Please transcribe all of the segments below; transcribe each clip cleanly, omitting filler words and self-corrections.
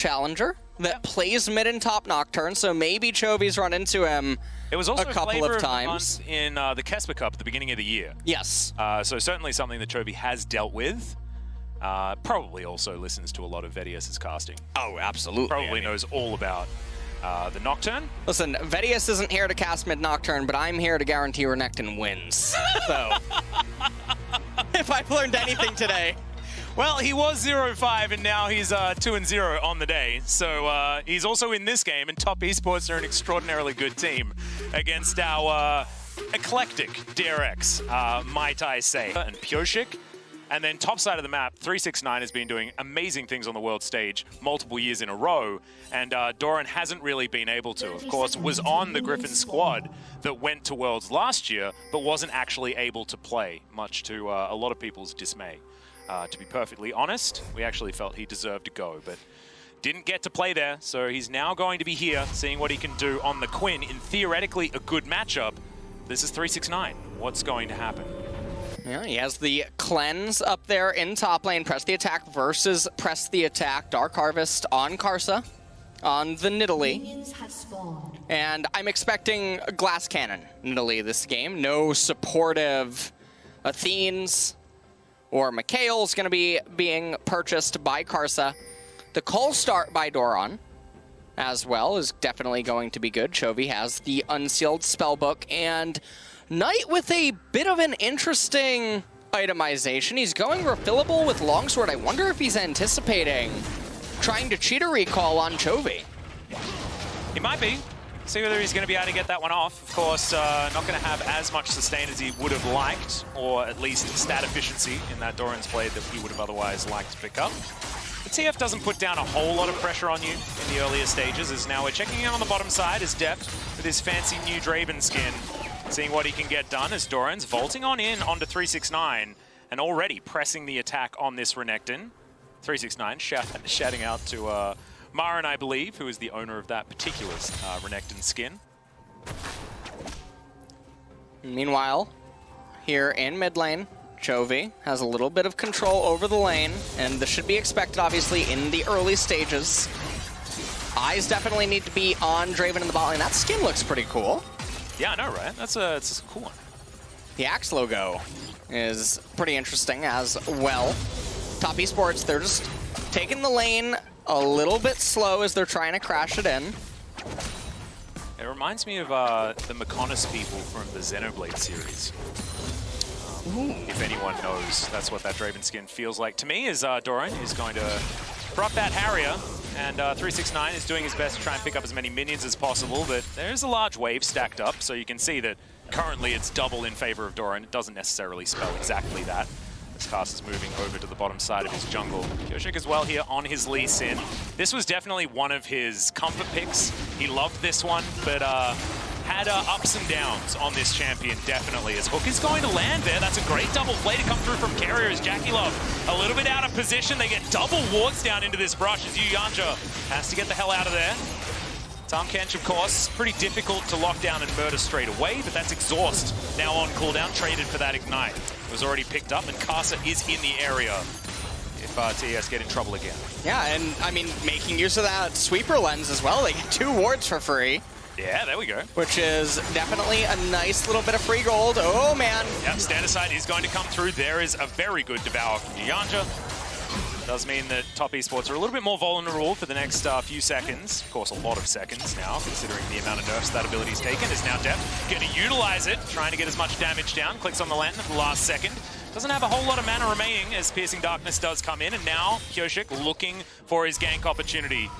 challenger that plays mid and top Nocturne, so maybe Chovy's run into him it was also a couple of times in the Kesper Cup at the beginning of the year. Yes. So certainly something that Chovy has dealt with. Probably also listens to a lot of Vedius's casting. Oh, absolutely. Probably knows all about the Nocturne. Listen, Vedius isn't here to cast mid Nocturne, but I'm here to guarantee Renekton wins. So, if I've learned anything today. Well, he was 0-5, and now he's 2-0 on the day. So he's also in this game, and Top Esports are an extraordinarily good team against our eclectic DRX, might I say. And Pioshik. And then top side of the map, 369 has been doing amazing things on the world stage multiple years in a row, and Doran hasn't really been able to. Of course, was on the Griffin squad that went to Worlds last year, but wasn't actually able to play, much to a lot of people's dismay. To be perfectly honest, we actually felt he deserved to go, but didn't get to play there, so he's now going to be here, seeing what he can do on the Quinn in theoretically a good matchup. This is 369. What's going to happen? Yeah, he has the cleanse up there in top lane. Press the attack versus press the attack. Dark Harvest on Karsa, on the Nidalee. And I'm expecting a glass cannon Nidalee this game. No supportive Athenes or Mikhail's going to be being purchased by Karsa. The Cold Start by Doran as well is definitely going to be good. Chovy has the Unsealed Spellbook, and Knight with a bit of an interesting itemization. He's going refillable with Longsword. I wonder if he's anticipating trying to cheat a recall on Chovy. He might be. See whether he's going to be able to get that one off. Of course, not going to have as much sustain as he would have liked, or at least stat efficiency in that Doran's blade that he would have otherwise liked to pick up. The TF doesn't put down a whole lot of pressure on you in the earlier stages, as now we're checking in on the bottom side as Deft with his fancy new Draven skin, seeing what he can get done as Doran's vaulting on in onto 369 and already pressing the attack on this Renekton. 369 shouting out to Marin, I believe, who is the owner of that particular Renekton skin. Meanwhile, here in mid lane, Chovy has a little bit of control over the lane, and this should be expected, obviously, in the early stages. Eyes definitely need to be on Draven in the bot lane. That skin looks pretty cool. Yeah, I know, right? It's a cool one. The Axe logo is pretty interesting as well. Top Esports, they're just taking the lane a little bit slow as they're trying to crash it in. It reminds me of the Mechonis people from the Xenoblade series. If anyone knows, that's what that Draven skin feels like. To me, is Doran is going to prop that Harrier, and 369 is doing his best to try and pick up as many minions as possible, but there's a large wave stacked up, so you can see that currently it's double in favor of Doran. It doesn't necessarily spell exactly that. This cast is moving over to the bottom side of his jungle. Pioshik as well here on his Lee Sin. This was definitely one of his comfort picks. He loved this one, but had ups and downs on this champion, definitely. As Hook is going to land there. That's a great double play to come through from Carrier as Jackie Love a little bit out of position. They get double wards down into this brush as Yuyanja has to get the hell out of there. Tahm Kench, of course, pretty difficult to lock down and murder straight away, but that's Exhaust now on cooldown, traded for that Ignite. It was already picked up, and Karsa is in the area if TES get in trouble again. Yeah, and I mean, making use of that sweeper lens as well. They get 2 wards for free. Yeah, there we go. Which is definitely a nice little bit of free gold. Oh, man. Yep, stand aside is going to come through. There is a very good Devour from Yuyanja. Does mean that Top Esports are a little bit more vulnerable for the next few seconds. Of course, a lot of seconds now, considering the amount of nerfs that ability's taken. Is now Deft going to utilize it, trying to get as much damage down. Clicks on the lantern at the last second. Doesn't have a whole lot of mana remaining as Piercing Darkness does come in. And now Pioshik looking for his gank opportunity.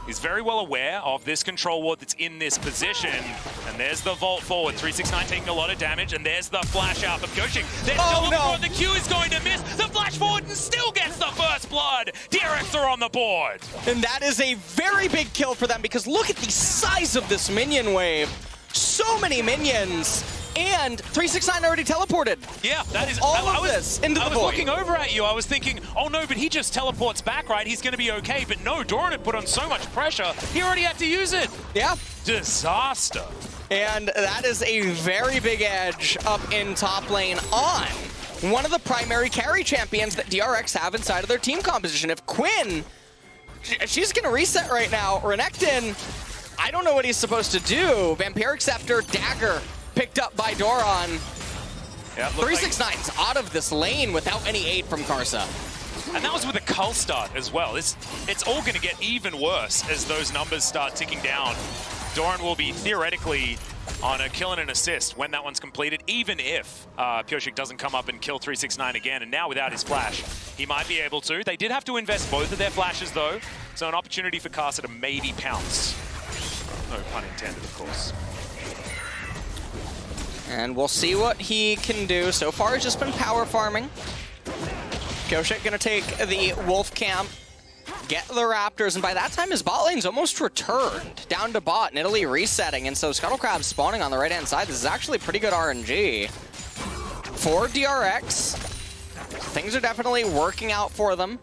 He's very well aware of this control ward that's in this position. And there's the vault forward. 369 taking a lot of damage. And there's the flash out for Pioshik. There's still no. The Q is going to miss. The flash forward and still gets the first blood. DRX are on the board. And that is a very big kill for them, because look at the size of this minion wave. So many minions. And 369 already teleported. Yeah, that is all of this into the void. I was looking over at you. I was thinking, oh no, but he just teleports back, right? He's going to be okay. But no, Doran had put on so much pressure. He already had to use it. Yeah. Disaster. And that is a very big edge up in top lane on one of the primary carry champions that DRX have inside of their team composition. If Quinn she's going to reset right now. Renekton, I don't know what he's supposed to do. Vampiric Scepter, Dagger, picked up by Doran. Yeah, 369's out of this lane without any aid from Karsa. And that was with a cull start as well. It's all going to get even worse as those numbers start ticking down. Doran will be theoretically on a kill and an assist when that one's completed, even if Pyosik doesn't come up and kill 369 again. And now without his flash, he might be able to. They did have to invest both of their flashes though, so an opportunity for Karsa to maybe pounce. No pun intended, of course. And we'll see what he can do. So far, it's just been power farming. Pyosik gonna take the Wolf Camp, get the Raptors, and by that time his bot lane's almost returned down to bot, and Italy resetting, and so Scuttle Crab spawning on the right-hand side. This is actually pretty good RNG. For DRX, things are definitely working out for them.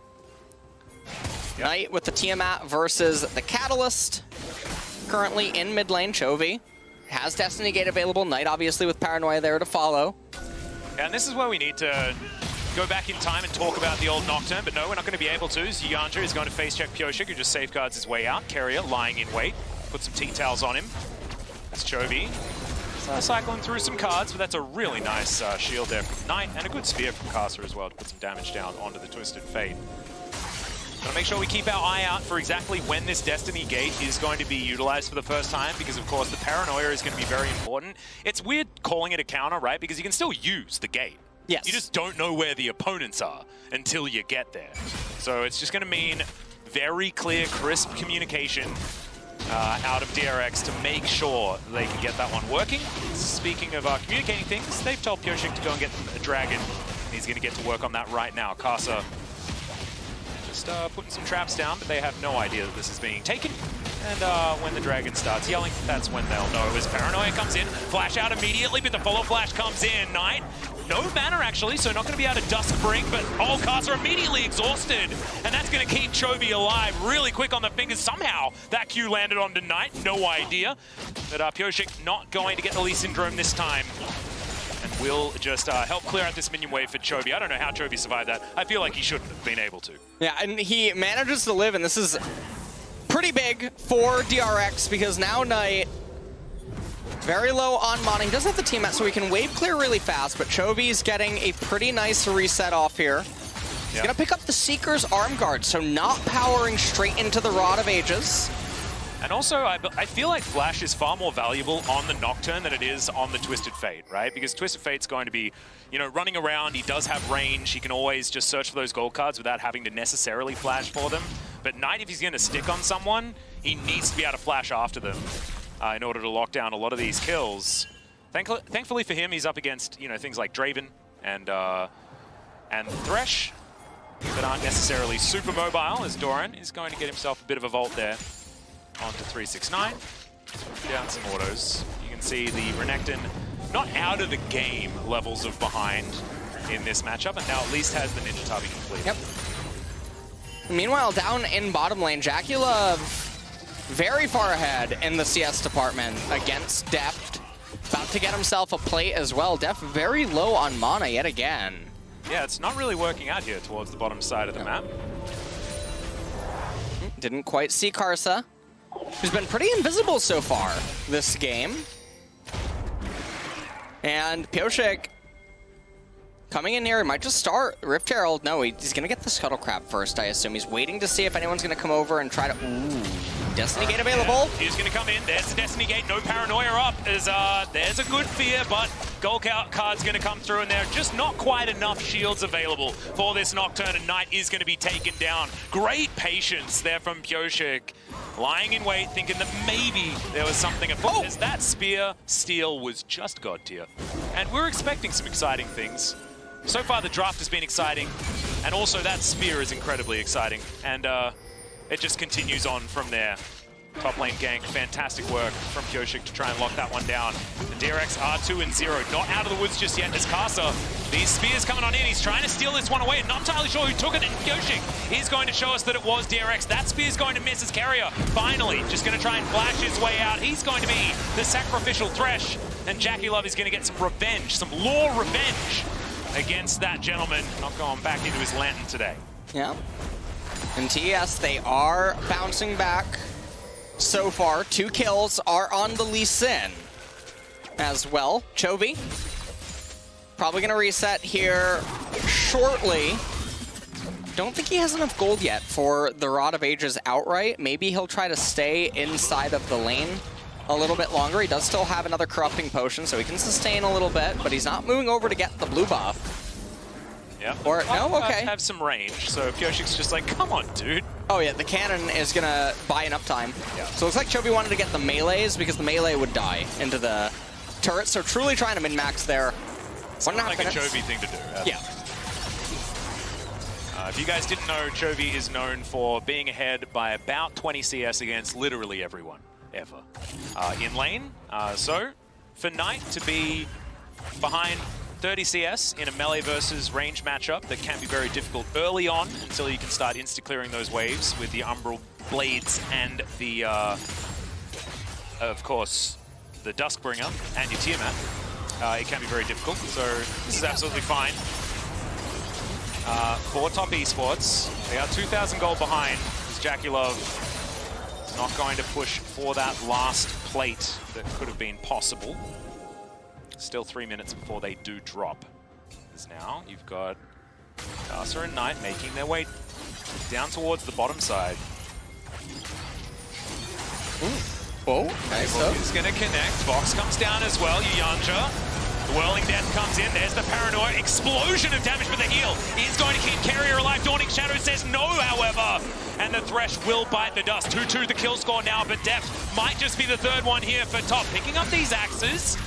Yep. Knight with the Tiamat versus the Catalyst. Currently in mid lane, Chovy has Destiny Gate available. Knight obviously with Paranoia there to follow. Yeah, and this is where we need to go back in time and talk about the old Nocturne, but no, we're not going to be able to. Yanja is going to face check Pyosik, who just safeguards his way out. Carrier lying in wait, put some T-Towels on him. That's Chovy. Cycling through some cards, but that's a really nice shield there from Knight, and a good spear from Karsa as well to put some damage down onto the Twisted Fate. Gotta make sure we keep our eye out for exactly when this Destiny Gate is going to be utilized for the first time, because of course the Paranoia is going to be very important. It's weird calling it a counter, right? Because you can still use the gate. Yes. You just don't know where the opponents are until you get there. So it's just going to mean very clear, crisp communication out of DRX to make sure they can get that one working. Speaking of communicating things, they've told Pyosik to go and get a dragon. He's going to get to work on that right now. Karsa just putting some traps down, but they have no idea that this is being taken. And when the dragon starts yelling, that's when they'll know. As Paranoia comes in, flash out immediately, but the follow flash comes in. Knight, no mana actually, so not going to be able to Dusk Bring, but Karsa immediately exhausted. And that's going to keep Chovy alive really quick on the fingers. Somehow that Q landed onto Knight, no idea. But Pyosik not going to get the Lee Syndrome this time. And will just help clear out this minion wave for Chovy. I don't know how Chovy survived that. I feel like he shouldn't have been able to. Yeah, and he manages to live, and this is pretty big for DRX because now Knight very low on mana. He doesn't have the team out, so he can wave clear really fast, but Chovy's getting a pretty nice reset off here. He's gonna pick up the Seeker's Arm Guard, so not powering straight into the Rod of Ages. And also, I feel like Flash is far more valuable on the Nocturne than it is on the Twisted Fate, right? Because Twisted Fate's going to be, you know, running around. He does have range. He can always just search for those gold cards without having to necessarily flash for them. But Knight, if he's going to stick on someone, he needs to be able to flash after them in order to lock down a lot of these kills. Thankfully for him, he's up against, you know, things like Draven and Thresh that aren't necessarily super mobile, as Doran is going to get himself a bit of a vault there. Onto 369, down some autos. You can see the Renekton not out of the game levels of behind in this matchup, and now at least has the Ninja Tabi complete. Yep. Meanwhile, down in bottom lane, Jacula very far ahead in the CS department against Deft. About to get himself a plate as well. Deft very low on mana yet again. Yeah, it's not really working out here towards the bottom side of the map. Didn't quite see Karsa, who's been pretty invisible so far this game. And Pyosik coming in here, might just start Rift Herald. No, he's going to get the Scuttle Crab first, I assume. He's waiting to see if anyone's going to come over and try to... Ooh, Destiny Gate available. Yeah, he's going to come in. There's the Destiny Gate. No Paranoia up. There's a good fear, but gold card's going to come through, and there are just not quite enough shields available for this Nocturne, and Knight is going to be taken down. Great patience there from Pyosik. Lying in wait, thinking that maybe there was something afoot. As that spear steal was just god tier. And we're expecting some exciting things. So far, the draft has been exciting, and also that spear is incredibly exciting. And it just continues on from there. Top lane gank, fantastic work from Pyosik to try and lock that one down. The DRX are 2-0, not out of the woods just yet as Karsa. These spears coming on in, he's trying to steal this one away. Not entirely sure who took it, and Pyosik is going to show us that it was DRX. That spear's going to miss as Carrier. Finally, just going to try and flash his way out. He's going to be the sacrificial Thresh, and Jackie Love is going to get some revenge, some law revenge against that gentleman. Not going back into his lantern today. Yeah. And TES, they are bouncing back so far. 2 kills are on the Lee Sin as well. Chovy, probably going to reset here shortly. Don't think he has enough gold yet for the Rod of Ages outright. Maybe he'll try to stay inside of the lane a little bit longer. He does still have another corrupting potion, so he can sustain a little bit, but he's not moving over to get the blue buff. Yeah. Or, no, okay. Have some range, so Pyoshik's just like, come on, dude. Oh yeah, the cannon is gonna buy enough time. Yeah. So it looks like Chovy wanted to get the melees because the melee would die into the turret, so truly trying to min-max there. Sounds like a Chovy thing to do. Yeah. If you guys didn't know, Chovy is known for being ahead by about 20 CS against literally everyone, ever. In lane, so for Knight to be behind 30 CS in a melee versus range matchup that can be very difficult early on until you can start insta-clearing those waves with the Umbral Blades and the, of course, the Duskbringer and your Tiamat. It can be very difficult, so this is absolutely fine. For Top Esports, they are 2,000 gold behind, as Jackie Love is not going to push for that last plate that could have been possible. Still 3 minutes before they do drop. As now you've got Karsa and Knight making their way down towards the bottom side. Oh, nice. He's going to connect. Vox comes down as well. Yanja. The Whirling Death comes in. There's the Paranoia. Explosion of damage, but the heal is going to keep Carrier alive. Dawning Shadow says no, however. And the Thresh will bite the dust. 2-2 the kill score now, but Deft might just be the third one here for Top. Picking up these axes.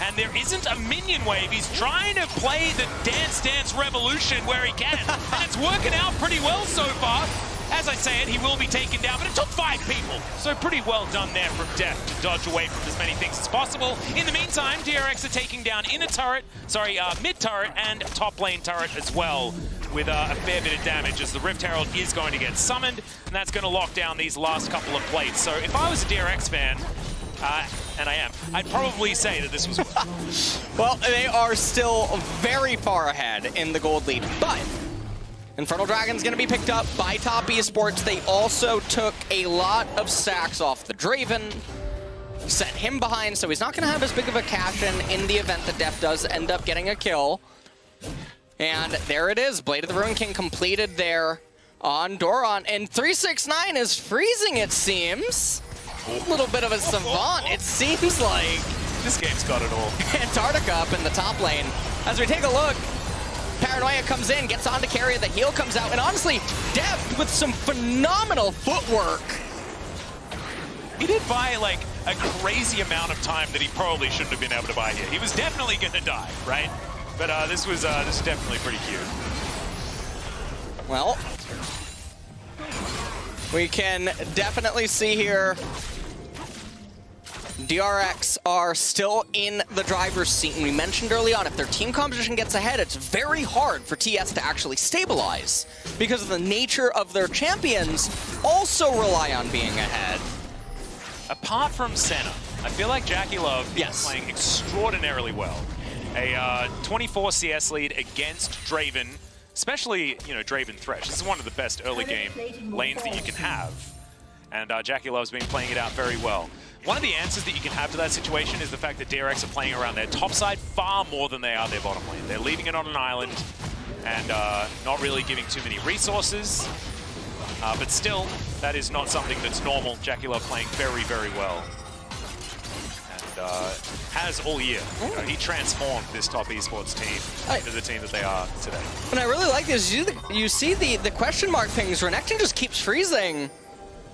And there isn't a minion wave. He's trying to play the Dance Dance Revolution where he can. And it's working out pretty well so far. As I say it, he will be taken down, but it took 5 people. So pretty well done there from Deft to dodge away from as many things as possible. In the meantime, DRX are taking down mid turret and top lane turret as well, with a fair bit of damage, as the Rift Herald is going to get summoned, and that's going to lock down these last couple of plates. So if I was a DRX fan, and I am, I'd probably say that this was... Well, they are still very far ahead in the gold lead, but Infernal Dragon's going to be picked up by Top Esports. They also took a lot of stacks off the Draven, set him behind, so he's not going to have as big of a cash-in the event that Deft does end up getting a kill. And there it is, Blade of the Ruin King completed there on Doran, and 369 is freezing, it seems. A little bit of a savant, it seems like. This game's got it all. Antarctica up in the top lane. As we take a look, Paranoia comes in, gets on to Carrier, the heal comes out, and honestly, Deft with some phenomenal footwork. He did buy like a crazy amount of time that he probably shouldn't have been able to buy here. He was definitely going to die, right? But this was definitely pretty cute. Well, we can definitely see here DRX are still in the driver's seat, and we mentioned early on, if their team composition gets ahead, it's very hard for TS to actually stabilize, because of the nature of their champions also rely on being ahead. Apart from Senna, I feel like Jackie Love is playing extraordinarily well. A 24 CS lead against Draven, especially, you know, Draven Thresh. This is one of the best early game lanes that you can have. And Jackie Love's been playing it out very well. One of the answers that you can have to that situation is the fact that DRX are playing around their top side far more than they are their bottom lane. They're leaving it on an island and not really giving too many resources. But still, that is not something that's normal. Jackie Love playing very, very well. And has all year. You know, he transformed this Top Esports team into the team that they are today. What I really like is you see the question mark things. Renekton just keeps freezing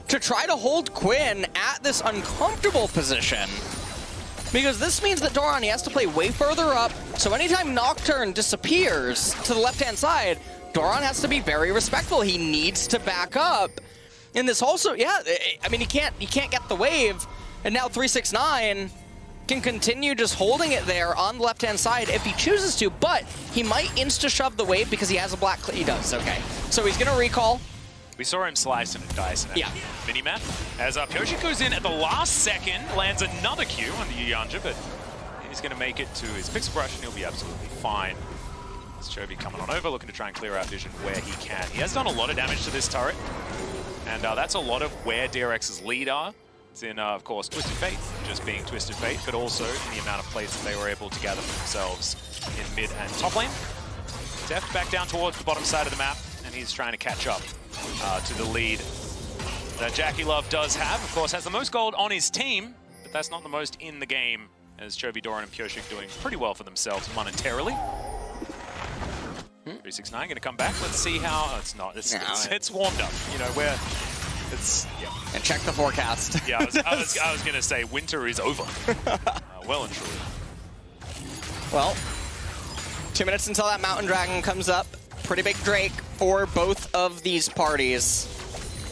to try to hold Quinn at this uncomfortable position. Because this means that Doran, he has to play way further up, so anytime Nocturne disappears to the left-hand side, Doran has to be very respectful. He needs to back up. And this also, yeah, I mean, he can't get the wave, and now 369 can continue just holding it there on the left-hand side if he chooses to, but he might insta-shove the wave because he has a black... He does, okay. So he's going to recall. We saw him slice and dice in that mini-map. As Pyoshik goes in at the last second, lands another Q on the Yanja, but he's going to make it to his Pixel Brush and he'll be absolutely fine. It's Chovy coming on over, looking to try and clear out vision where he can. He has done a lot of damage to this turret, and that's a lot of where DRX's lead are. It's in, of course, Twisted Fate, just being Twisted Fate, but also in the amount of plays that they were able to gather for themselves in mid and top lane. Deft back down towards the bottom side of the map, and he's trying to catch up to the lead that Jackie Love does have. Of course, has the most gold on his team, but that's not the most in the game, as Chovy, Doran, and Pyosik doing pretty well for themselves monetarily. 369 going to come back. Let's see how... Oh, it's not. It's warmed up. You know, where... It's... Yeah. And check the forecast. Yeah, I was going to say winter is over. Well and truly. Well, 2 minutes until that Mountain Dragon comes up. Pretty big Drake for both of these parties.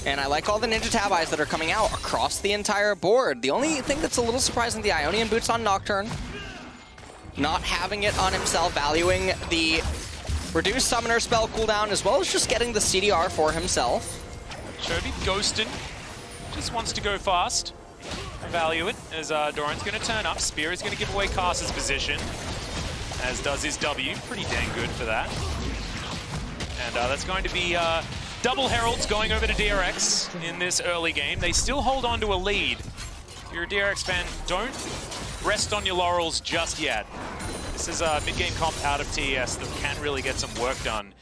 And I like all the Ninja Tab Eyes that are coming out across the entire board. The only thing that's a little surprising, the Ionian Boots on Nocturne. Not having it on himself, valuing the reduced Summoner spell cooldown, as well as just getting the CDR for himself. Chovy ghosted. Just wants to go fast. I value it, as Doran's going to turn up. Spear is going to give away Karsa's position, as does his W. Pretty dang good for that. And that's going to be double Heralds going over to DRX in this early game. They still hold on to a lead. If you're a DRX fan, don't rest on your laurels just yet. This is a mid-game comp out of TES that can really get some work done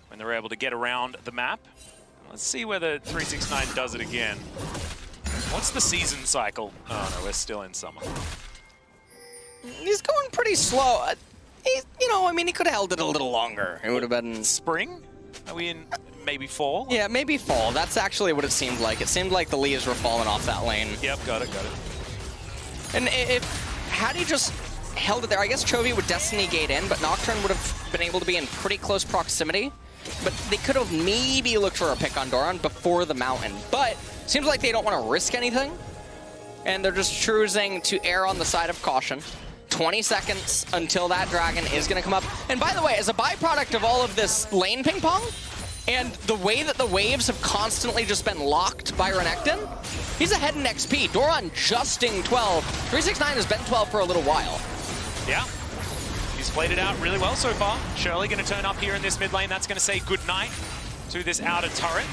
when they're able to get around the map. Let's see whether 369 does it again. What's the season cycle? Oh no, we're still in summer. He's going pretty slow. You know, I mean, he could have held it a little longer. It would have been... Spring? Are we in maybe fall? Yeah, maybe fall. That's actually what it seemed like. It seemed like the leaves were falling off that lane. Yep, got it. And had he just held it there, I guess Chovy would Destiny Gate in, but Nocturne would have been able to be in pretty close proximity. But they could have maybe looked for a pick on Doran before the Mountain. But seems like they don't want to risk anything. And they're just choosing to err on the side of caution. 20 seconds until that Dragon is going to come up. And by the way, as a byproduct of all of this lane ping pong, and the way that the waves have constantly just been locked by Renekton, he's ahead in XP. Doran justing 12. 369 has been 12 for a little while. Yeah. He's played it out really well so far. Shirley going to turn up here in this mid lane. That's going to say goodnight to this outer turret.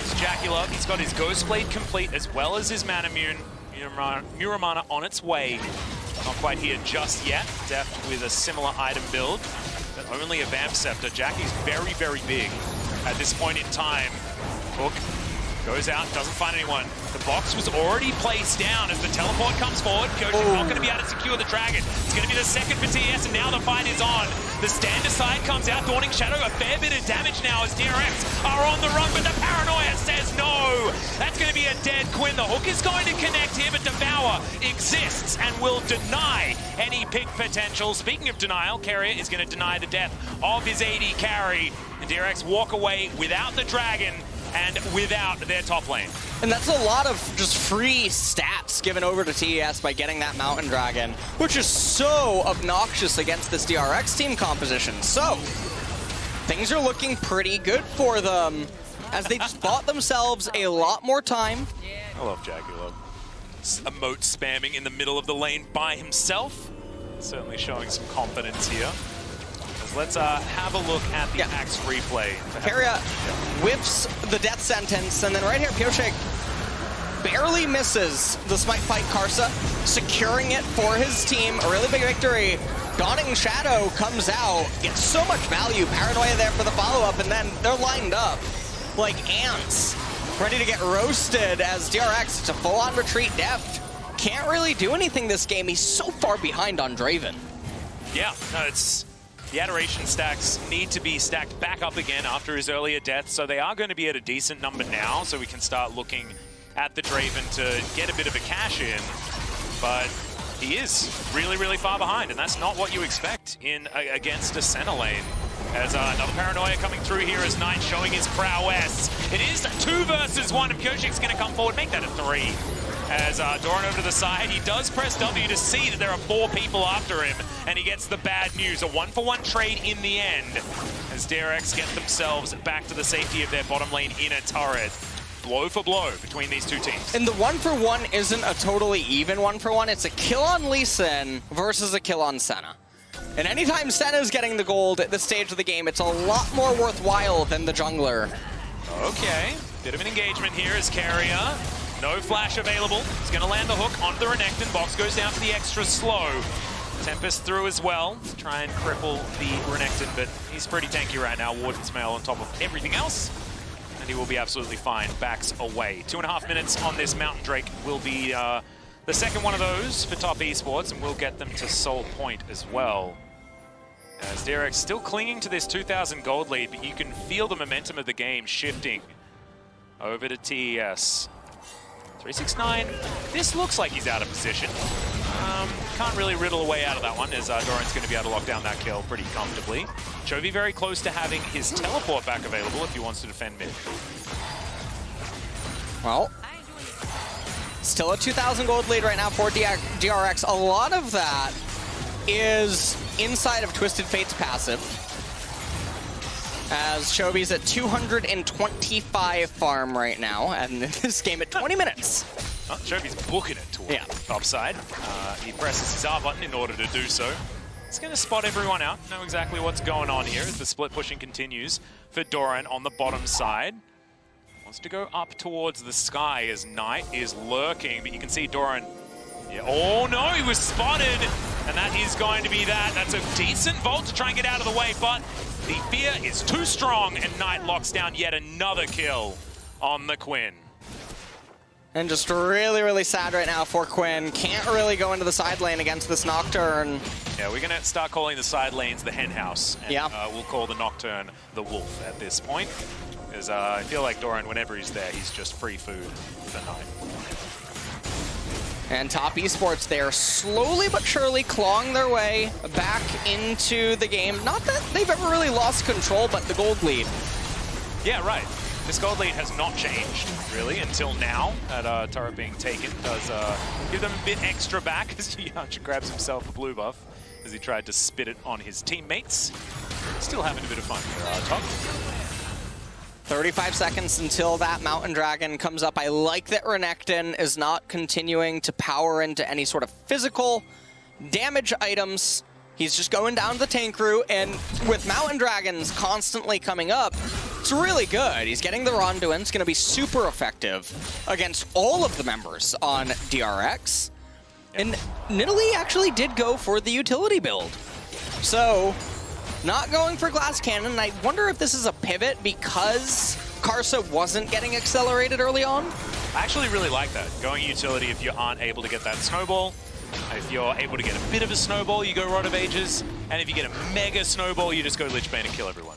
It's Jackie Love. He's got his Ghost Blade complete as well as his Manamune. Muramana on its way. Not quite here just yet. Deft with a similar item build, but only a Vamp Scepter. Jackie's very, very big at this point in time. Hook goes out, doesn't find anyone. The box was already placed down as the teleport comes forward. Pyosik not going to be able to secure the Dragon. It's going to be the second for TES, and now the fight is on. The stand aside comes out, Dawning Shadow, a fair bit of damage now as DRX are on the run, but the Paranoia says no. That's going to be a dead Quinn. The hook is going to connect here, but Devour exists and will deny any pick potential. Speaking of denial, Carrier is going to deny the death of his AD carry, and DRX walk away without the Dragon and without their top lane. And that's a lot of just free stats given over to TES by getting that Mountain Dragon, which is so obnoxious against this DRX team composition. So, things are looking pretty good for them as they just bought themselves a lot more time. I love Jackie Love. Emote spamming in the middle of the lane by himself. Certainly showing some confidence here. Let's have a look at the Axe replay. Carrier whiffs the death sentence, and then right here, Pyosik barely misses the Smite Fight Karsa, securing it for his team. A really big victory. Dawning Shadow comes out, gets so much value. Paranoia there for the follow-up, and then they're lined up like ants, ready to get roasted as DRX, it's a full-on retreat. Deft can't really do anything this game. He's so far behind on Draven. Yeah, no, it's... The Adoration stacks need to be stacked back up again after his earlier death, so they are going to be at a decent number now, so we can start looking at the Draven to get a bit of a cash in. But he is really, really far behind, and that's not what you expect in against a center lane. As another Paranoia coming through here as Knight showing his prowess. It is 2 versus 1, and Pyosik's going to come forward, make that a 3. As Doran over to the side, he does press W to see that there are 4 people after him, and he gets the bad news. A 1-for-1 trade in the end, as DRX get themselves back to the safety of their bottom lane in a turret. Blow for blow between these two teams. And the 1-for-1 isn't a totally even 1-for-1. It's a kill on Lee Sin versus a kill on Senna. And anytime Senna's getting the gold at this stage of the game, it's a lot more worthwhile than the jungler. Okay, bit of an engagement here as Carrier. No flash available. He's going to land the hook onto the Renekton. Box goes down for the extra slow. Tempest through as well to try and cripple the Renekton, but he's pretty tanky right now. Warden's Mail on top of everything else, and he will be absolutely fine. Backs away. 2.5 minutes on this Mountain Drake will be the second one of those for top esports, and we'll get them to Soul Point as well. As DRX still clinging to this 2,000 gold lead, but you can feel the momentum of the game shifting over to TES. 369, this looks like he's out of position. Can't really riddle a way out of that one, as Doran's going to be able to lock down that kill pretty comfortably. Chovy very close to having his teleport back available if he wants to defend mid. Well, still a 2,000 gold lead right now for DRX. A lot of that is inside of Twisted Fate's passive, as Chovy's at 225 farm right now, and in this game at 20 minutes. Oh, Chovy's booking it towards the top side. He presses his R button in order to do so. He's going to spot everyone out, know exactly what's going on here as the split pushing continues for Doran on the bottom side. Wants to go up towards the sky as Knight is lurking, but you can see Doran. Yeah. Oh no, he was spotted, and that is going to be that. That's a decent vault to try and get out of the way, but the fear is too strong, and Knight locks down yet another kill on the Quinn. And just really, really sad right now for Quinn. Can't really go into the side lane against this Nocturne. Yeah, we're going to start calling the side lanes the hen house, and we'll call the Nocturne the wolf at this point. Because I feel like Doran, whenever he's there, he's just free food for Knight. And top esports there, slowly but surely clawing their way back into the game. Not that they've ever really lost control, but the gold lead. Yeah, right. This gold lead has not changed, really, until now. That turret being taken does give them a bit extra back as Yanja grabs himself a blue buff as he tried to spit it on his teammates. Still having a bit of fun here, top. 35 seconds until that Mountain Dragon comes up. I like that Renekton is not continuing to power into any sort of physical damage items. He's just going down to the tank route, and with Mountain Dragons constantly coming up, it's really good. He's getting the Ronduin. It's going to be super effective against all of the members on DRX. And Nidalee actually did go for the utility build. So, not going for Glass Cannon. I wonder if this is a pivot because Karsa wasn't getting accelerated early on. I actually really like that. Going utility if you aren't able to get that snowball. If you're able to get a bit of a snowball, you go Rod of Ages. And if you get a mega snowball, you just go Lich Bane and kill everyone.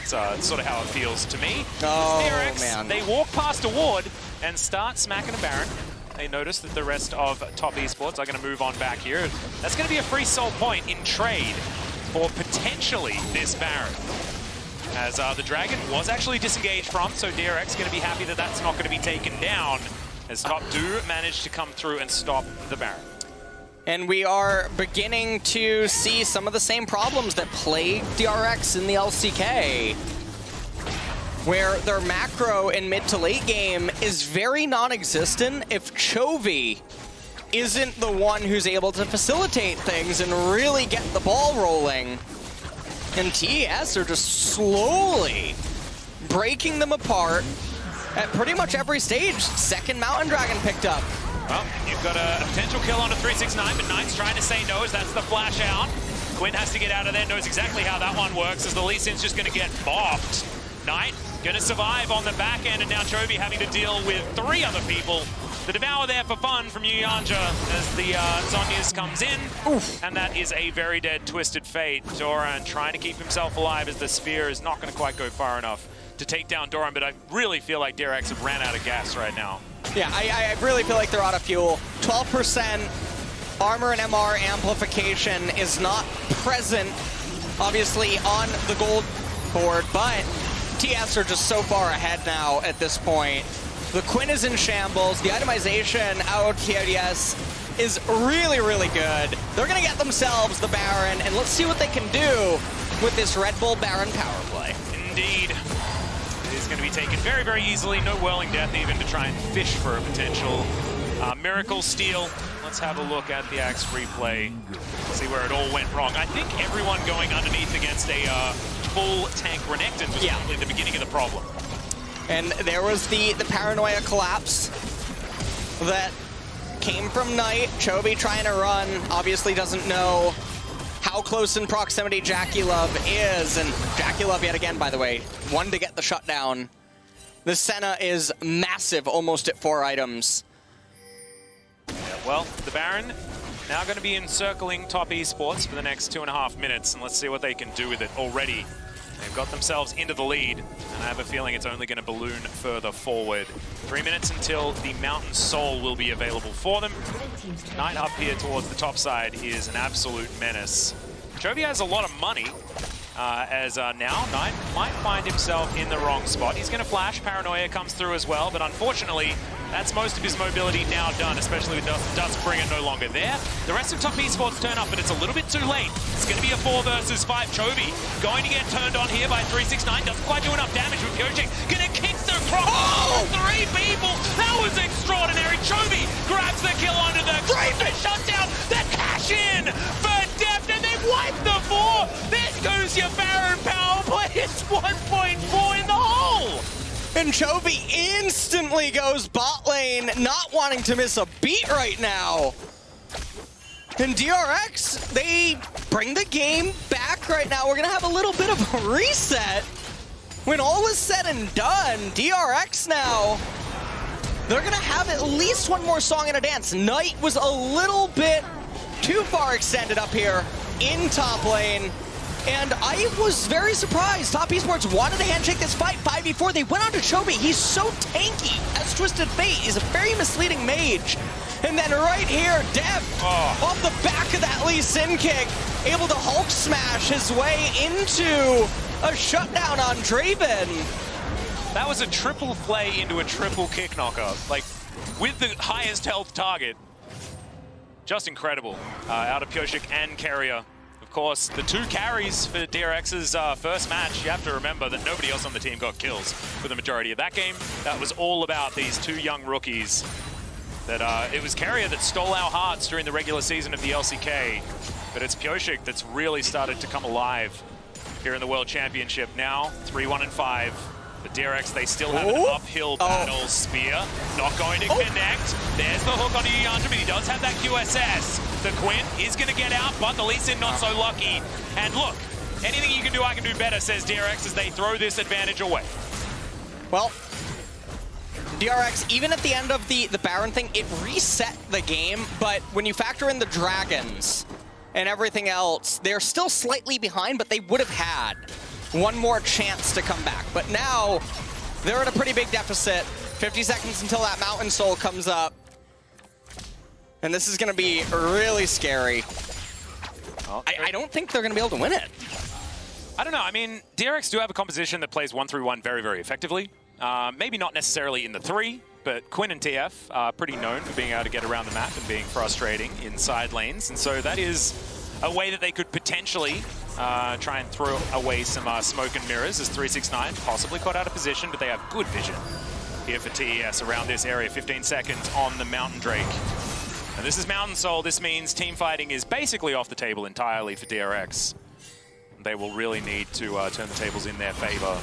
It's sort of how it feels to me. Oh, DRX, man. They walk past a ward and start smacking a Baron. They notice that the rest of top esports are going to move on back here. That's going to be a free soul point in trade for potentially this Baron. As the Dragon was actually disengaged from, so DRX going to be happy that that's not going to be taken down, as top do manage to come through and stop the Baron. And we are beginning to see some of the same problems that plagued DRX in the LCK, where their macro in mid to late game is very non-existent if Chovy isn't the one who's able to facilitate things and really get the ball rolling. And TES are just slowly breaking them apart at pretty much every stage. Second Mountain Dragon picked up. Well, you've got a potential kill on a 369, but Knight's trying to say no as that's the flash out. Quinn has to get out of there, knows exactly how that one works, as the Lee Sin's just going to get bopped. Knight going to survive on the back end, and now Chovy having to deal with 3 other people. The Devour there for fun from Yanja as the Zhonya's comes in. Oof. And that is a very dead Twisted Fate. Doran trying to keep himself alive as the Sphere is not going to quite go far enough to take down Doran, but I really feel like DRX have ran out of gas right now. Yeah, I really feel like they're out of fuel. 12% armor and MR amplification is not present, obviously, on the gold board, but TS are just so far ahead now at this point. The Quinn is in shambles. The itemization out of TES is really, really good. They're going to get themselves the Baron, and let's see what they can do with this Red Bull Baron power play. Indeed. It is going to be taken very, very easily. No Whirling Death even to try and fish for a potential Miracle Steal. let's have a look at the Axe replay, see where it all went wrong. I think everyone going underneath against a full tank Renekton was probably the beginning of the problem. And there was the paranoia collapse that came from Knight. Chovy trying to run, obviously doesn't know how close in proximity Jackie Love is. And Jackie Love, yet again, by the way, one to get the shutdown. The Senna is massive, almost at 4 items. Yeah, well, the Baron now going to be encircling top esports for the next 2.5 minutes, and let's see what they can do with it already. They've got themselves into the lead, and I have a feeling it's only going to balloon further forward. 3 minutes until the Mountain Soul will be available for them. Knight up here towards the top side is an absolute menace. Chovy has a lot of money, as now Knight might find himself in the wrong spot. He's going to flash, Paranoia comes through as well, but unfortunately, that's most of his mobility now done, especially with Duskbringer no longer there. The rest of top esports turn up, but it's a little bit too late. It's going to be a 4 versus 5. Chovy going to get turned on here by 369. Doesn't quite do enough damage with Pyojik. Going to kick the cross. Oh! 3 people. That was extraordinary. Chovy grabs the kill onto the shutdown. The cash in for Deft, and they wipe the 4. There goes your Baron power play. It's 1.4 in the hole. And Chovy instantly goes bot lane, not wanting to miss a beat right now. And DRX, they bring the game back right now. We're going to have a little bit of a reset. When all is said and done, DRX now, they're going to have at least one more song and a dance. Knight was a little bit too far extended up here in top lane. And I was very surprised. Top Esports wanted to handshake this fight 5v4. They went on to Chovy. He's so tanky as Twisted Fate. He's a very misleading mage. And then right here, Dev, off the back of that Lee Sin kick, able to Hulk smash his way into a shutdown on Draven. That was a triple play into a triple kick knocker. Like, with the highest health target. Just incredible. Out of Pyojik and Carrier. Of course, the 2 carries for DRX's first match. You have to remember that nobody else on the team got kills for the majority of that game. That was all about these 2 young rookies. That it was Carrier that stole our hearts during the regular season of the LCK, but it's Pyojik that's really started to come alive here in the World Championship. Now, 3-1-5. The DRX, they still have an uphill battle. Spear, not going to connect. There's the hook onto Yanja, but he does have that QSS. The Quinn is going to get out, but the Lee Sin not so lucky. And look, anything you can do, I can do better, says DRX as they throw this advantage away. Well, DRX, even at the end of the Baron thing, it reset the game, but when you factor in the Dragons and everything else, they're still slightly behind, but they would have had one more chance to come back. But now, they're at a pretty big deficit. 50 seconds until that Mountain Soul comes up. And this is going to be really scary. I don't think they're going to be able to win it. I don't know. I mean, DRX do have a composition that plays 1-3-1 very, very effectively. Maybe not necessarily in the 3, but Quinn and TF are pretty known for being able to get around the map and being frustrating in side lanes. And so that is a way that they could potentially try and throw away some smoke and mirrors as 369 possibly caught out of position, but they have good vision here for TES around this area. 15 seconds on the Mountain Drake. And this is Mountain Soul. This means team fighting is basically off the table entirely for DRX. They will really need to turn the tables in their favor.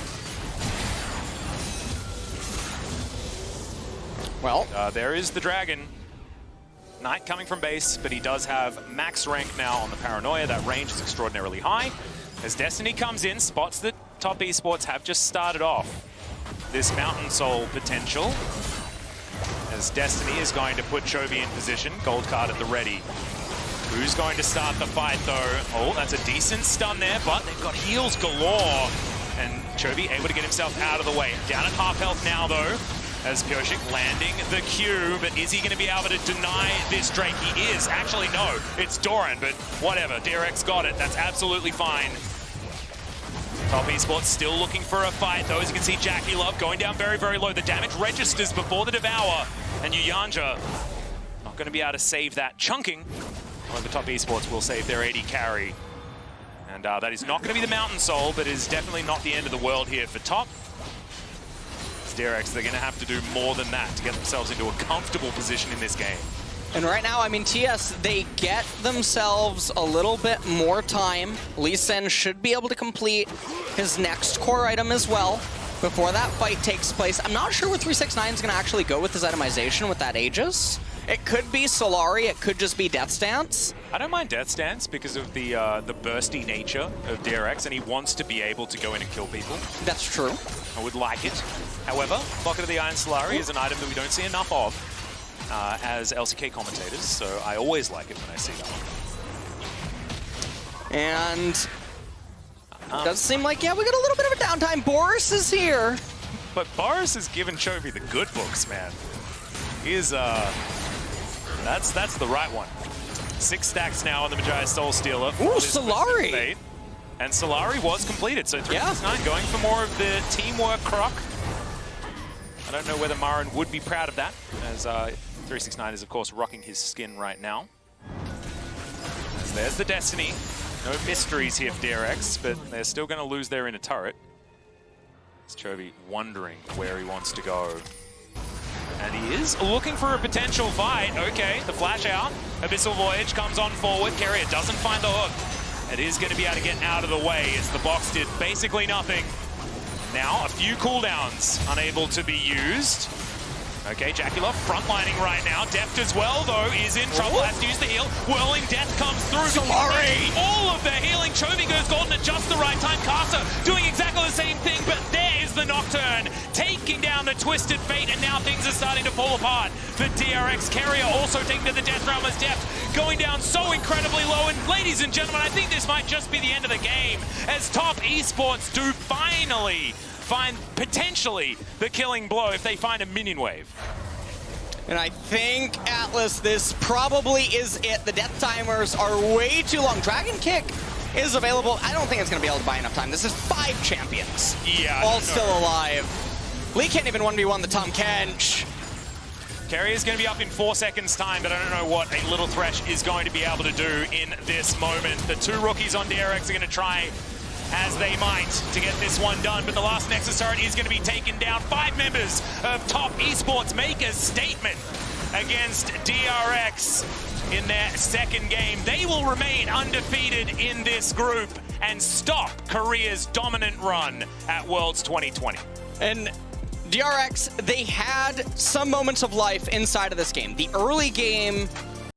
Well, there is the Dragon. Knight coming from base, but he does have max rank now on the Paranoia. That range is extraordinarily high. As Destiny comes in, spots that top esports have just started off this Mountain Soul potential. As Destiny is going to put Chovy in position, gold card at the ready. Who's going to start the fight though? Oh, that's a decent stun there, but they've got heals galore. And Chovy able to get himself out of the way. Down at half health now though, as Pyojik landing the Q, but is he going to be able to deny this Drake? He is. Actually, no. It's Doran, but whatever. DRX got it. That's absolutely fine. Top Esports still looking for a fight, though. As you can see, Jackie Love going down very, very low. The damage registers before the Devour, and Yuyanja not going to be able to save that chunking. However, Top Esports will save their AD carry. And that is not going to be the Mountain Soul, but is definitely not the end of the world here for Top. DRX, they're going to have to do more than that to get themselves into a comfortable position in this game. And right now, I mean, TS, they get themselves a little bit more time. Lee Sin should be able to complete his next core item as well before that fight takes place. I'm not sure where 369 is going to actually go with his itemization with that Aegis. It could be Solari, it could just be Death's Dance. I don't mind Death's Dance because of the bursty nature of DRX, and he wants to be able to go in and kill people. That's true. I would like it. However, Pocket of the Iron Solari is an item that we don't see enough of as LCK commentators, so I always like it when I see that one. And it does seem like, yeah, we got a little bit of a downtime. Boris is here. But Boris has given Chovy the good books, man. He is, that's the right one. 6 stacks now on the Magi Soul Stealer. Ooh, Solari! And Solari was completed, so 369 going for more of the teamwork croc. I don't know whether Marin would be proud of that, as 369 is, of course, rocking his skin right now. As there's the Destiny. No mysteries here for DRX, but they're still going to lose their inner turret. It's Chovy wondering where he wants to go. And he is looking for a potential fight. Okay, the flash out. Abyssal Voyage comes on forward. Carrier doesn't find the hook. It is going to be able to get out of the way as the box did basically nothing. Now, a few cooldowns unable to be used. Okay, Jacula frontlining right now. Deft as well, though, is in trouble. Has to use the heal. Whirling Death comes through. Solari! All of the healing. Chovy goes golden at just the right time. Karsa doing exactly the same thing, but there is the Nocturne, taking down the Twisted Fate, and now things are starting to fall apart for DRX. Carrier also taking to the Death Realm as Deft going down so incredibly low. And ladies and gentlemen, I think this might just be the end of the game, as Top Esports do finally find potentially the killing blow if they find a minion wave. And I think, Atlas, this probably is it. The death timers are way too long. Dragon Kick is available. I don't think it's going to be able to buy enough time. This is 5 champions. Yeah. All still alive. Lee can't even 1v1 the Tom Kench. Carrier's going to be up in 4 seconds time, but I don't know what a Little Thresh is going to be able to do in this moment. The 2 rookies on DRX are going to try as they might to get this one done, but the last Nexus turret is going to be taken down. 5 members of Top Esports make a statement against DRX in their second game. They will remain undefeated in this group and stop Korea's dominant run at Worlds 2020. And DRX, they had some moments of life inside of this game. The early game